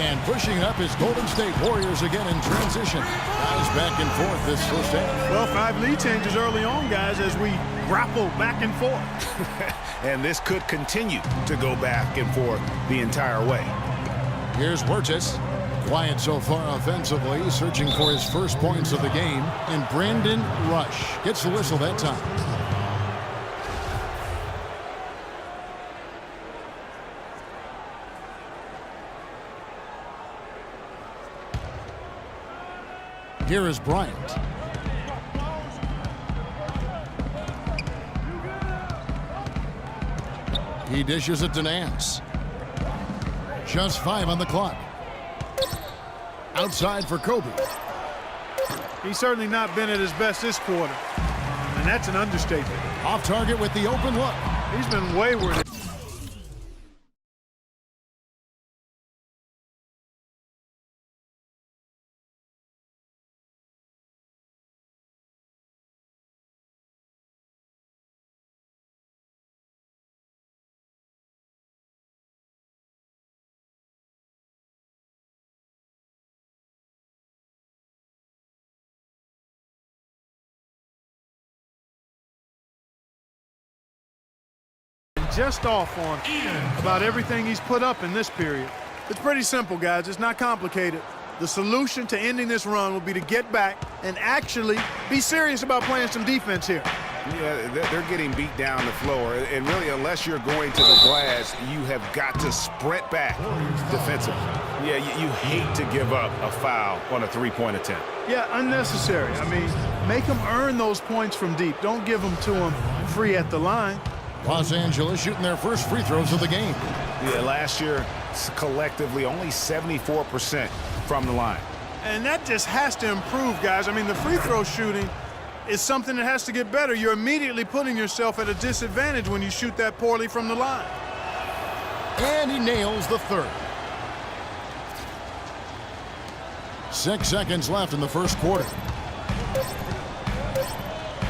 And pushing up is Golden State Warriors again in transition. Guys back and forth this first half. Well, 5 lead changes early on, guys, as we grapple back and forth. And this could continue to go back and forth the entire way. Here's Wirtz. Quiet so far offensively, searching for his first points of the game. And Brandon Rush gets the whistle that time. Here is Bryant. He dishes it to Nance. Just 5 on the clock. Outside for Kobe. He's certainly not been at his best this quarter, and that's an understatement. Off target with the open look. He's been wayward. Just off on about everything he's put up in this period. It's pretty simple, guys. It's not complicated. The solution to ending this run will be to get back and actually be serious about playing some defense here. Yeah, they're getting beat down the floor. And really, unless you're going to the glass, you have got to sprint back defensively. Yeah, you hate to give up a foul on a three-point attempt. Yeah, unnecessary. I mean, make them earn those points from deep. Don't give them to them free at the line. Los Angeles shooting their first free throws of the game. Yeah, last year, collectively, only 74% from the line. And that just has to improve, guys. I mean, the free throw shooting is something that has to get better. You're immediately putting yourself at a disadvantage when you shoot that poorly from the line. And he nails the third. 6 seconds left in the first quarter.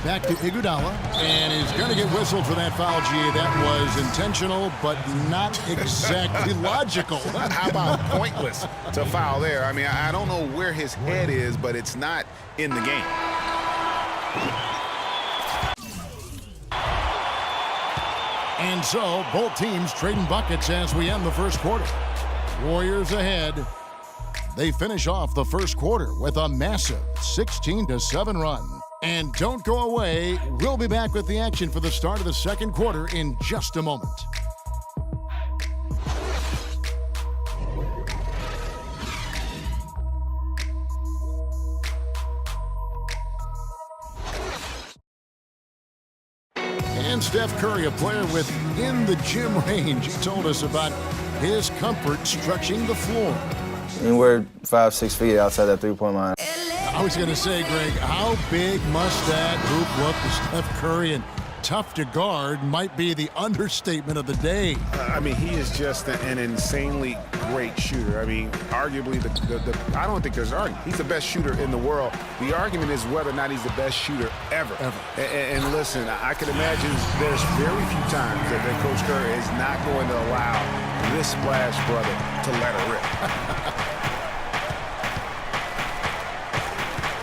Back to Iguodala, and he's going to get whistled for that foul, G. That was intentional, but not exactly logical. How about pointless to foul there? I mean, I don't know where his head is, but it's not in the game. And so, both teams trading buckets as we end the first quarter. Warriors ahead. They finish off the first quarter with a massive 16-7 run. And don't go away. We'll be back with the action for the start of the second quarter in just a moment. And Steph Curry, a player within the gym range, he told us about his comfort stretching the floor. And we're 5-6 feet outside that three-point line. I was going to say, Greg, how big must that hoop look to Steph Curry? And tough to guard might be the understatement of the day. I mean, he is just an insanely great shooter. I mean, arguably, I don't think there's an argument. He's the best shooter in the world. The argument is whether or not he's the best shooter ever. And listen, I can imagine there's very few times that Coach Curry is not going to allow this splash brother to let her rip.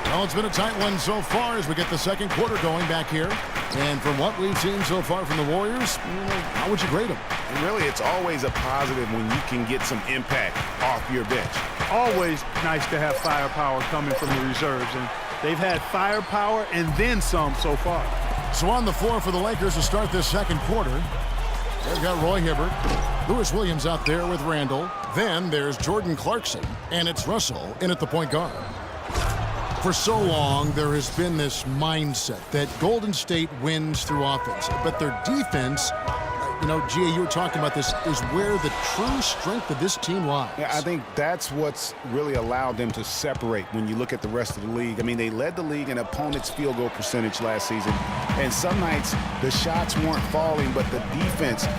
Well, it's been a tight one so far as we get the second quarter going back here. And from what we've seen so far from the Warriors, how would you grade them? And really, it's always a positive when you can get some impact off your bench. Always nice to have firepower coming from the reserves. And they've had firepower and then some so far. So on the floor for the Lakers to start this second quarter, they've got Roy Hibbert, Lewis Williams out there with Randall. Then there's Jordan Clarkson, and it's Russell in at the point guard. For so long, there has been this mindset that Golden State wins through offense, but their defense, Gia, you were talking about this, is where the true strength of this team lies. Yeah, I think that's what's really allowed them to separate when you look at the rest of the league. I mean, they led the league in opponents' field goal percentage last season, and some nights the shots weren't falling, but the defense. Yeah,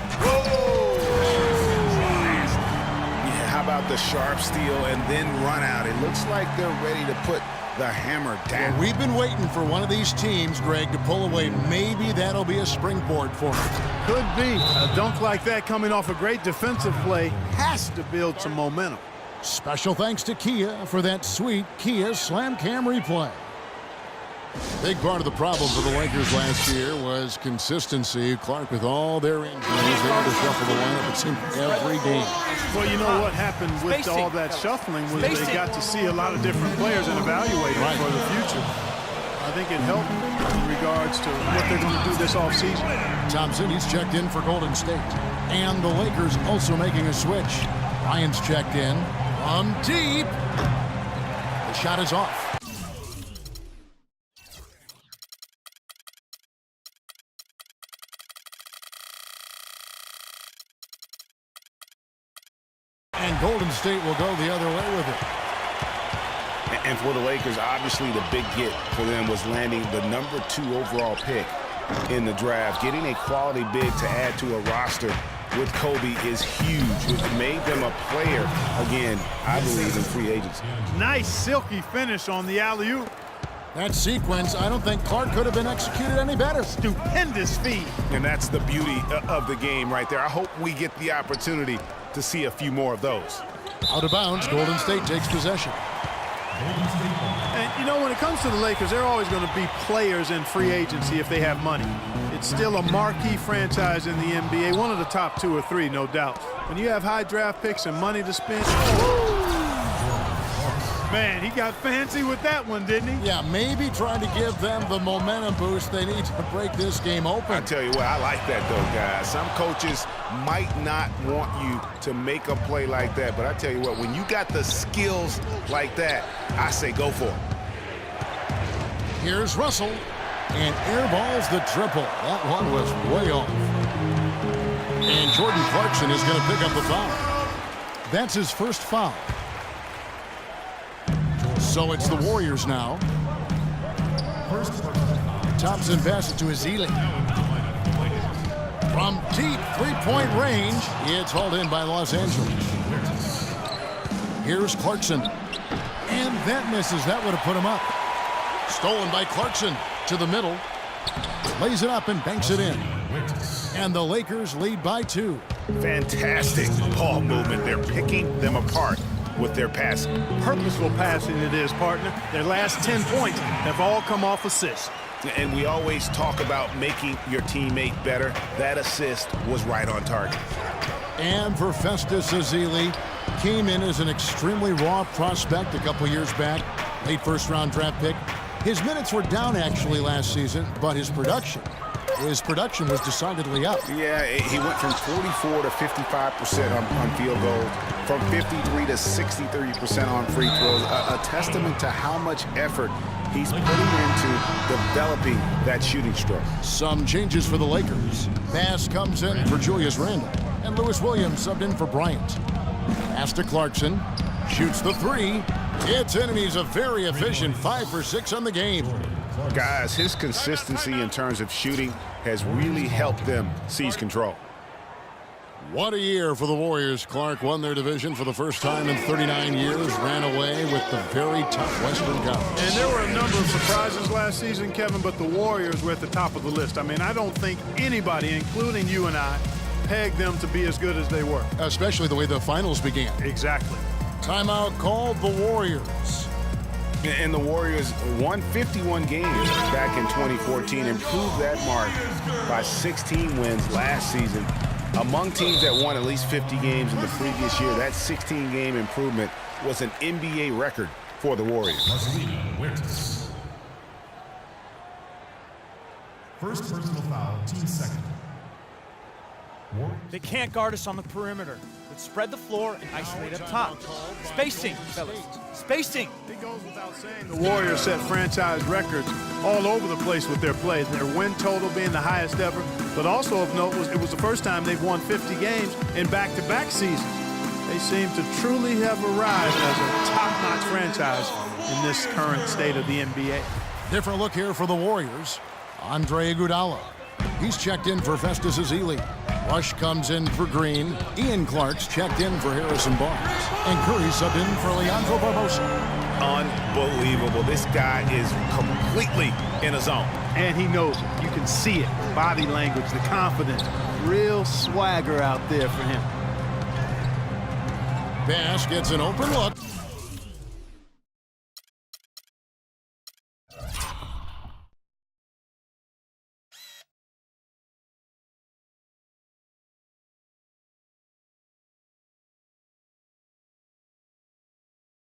how about the sharp steal and then run out? It looks like they're ready to put the hammer down. Well, we've been waiting for one of these teams, Greg, to pull away. Maybe that'll be a springboard for them. Could be. A dunk like that coming off a great defensive play has to build some momentum. Special thanks to Kia for that sweet Kia Slam Cam replay. Big part of the problem for the Lakers last year was consistency. Clark, with all their injuries, they had to shuffle the lineup, it seemed, every game. Well, you know what happened with all that shuffling was they got to see a lot of different players and evaluate them for the future. I think it helped in regards to what they're going to do this offseason. Thompson, he's checked in for Golden State. And the Lakers also making a switch. Ryan's checked in from deep. The shot is off. And Golden State will go the other way with it. And for the Lakers, obviously the big get for them was landing the #2 overall pick in the draft. Getting a quality big to add to a roster with Kobe is huge. It made them a player, again, I believe, in free agency. Nice silky finish on the alley-oop. That sequence, I don't think Clark could have been executed any better. Stupendous feed. And that's the beauty of the game right there. I hope we get the opportunity to see a few more of those. Out of bounds, Golden State takes possession. And, you know, when it comes to the Lakers, they're always going to be players in free agency if they have money. It's still a marquee franchise in the NBA, one of the top 2 or 3, no doubt. When you have high draft picks and money to spend, man, he got fancy with that one, didn't he? Yeah, maybe trying to give them the momentum boost they need to break this game open. I tell you what, I like that, though, guys. Some coaches might not want you to make a play like that, but I tell you what, when you got the skills like that, I say go for it. Here's Russell, and airballs the triple. That one was way off. And Jordan Clarkson is going to pick up the foul. That's his first foul. So it's the Warriors now. Thompson passes to Ezeli. From deep three-point range, it's hauled in by Los Angeles. Here's Clarkson. And that misses. That would have put him up. Stolen by Clarkson to the middle. Lays it up and banks it in. And the Lakers lead by 2. Fantastic ball movement. They're picking them apart with their passing. Purposeful passing it is, partner. Their last 10 points have all come off assists. And we always talk about making your teammate better. That assist was right on target. And for Festus Ezeli, came in as an extremely raw prospect a couple years back. Late first-round draft pick. His minutes were down, actually, last season, but his production was decidedly up. Yeah, he went from 44 to 55% on field goals, from 53 to 63% on free throws, a testament to how much effort he's putting into developing that shooting stroke. Some changes for the Lakers. Pass comes in for Julius Randle, and Lewis Williams subbed in for Bryant. Pass to Clarkson, shoots the 3. It's in, and he's a very efficient 5 for 6 on the game. Guys, his consistency in terms of shooting has really helped them seize control. What a year for the Warriors. Clark won their division for the first time in 39 years, ran away with the very tough Western Conference. And there were a number of surprises last season, Kevin, but the Warriors were at the top of the list. I mean, I don't think anybody, including you and I, pegged them to be as good as they were. Especially the way the finals began. Exactly. Timeout called the Warriors. And the Warriors won 51 games back in 2014, improved that mark by 16 wins last season. Among teams that won at least 50 games in the previous year, that 16-game improvement was an NBA record for the Warriors. First personal foul, team second. They can't guard us on the perimeter. Let's spread the floor and isolate up top. Spacing, fellas. Spacing. It goes without saying the Warriors set franchise records all over the place with their play. Their win total being the highest ever, but also of note was it was the first time they've won 50 games in back-to-back seasons. They seem to truly have arrived as a top-notch franchise in this current state of the NBA. Different look here for the Warriors. Andre Iguodala. He's checked in for Festus Ezeli. Rush comes in for Green. Ian Clark's checked in for Harrison Barnes. And Curry subbed in for Leandro Barbosa. Unbelievable. This guy is completely in a zone. And he knows it. You can see it. Body language, the confidence. Real swagger out there for him. pass gets an open look.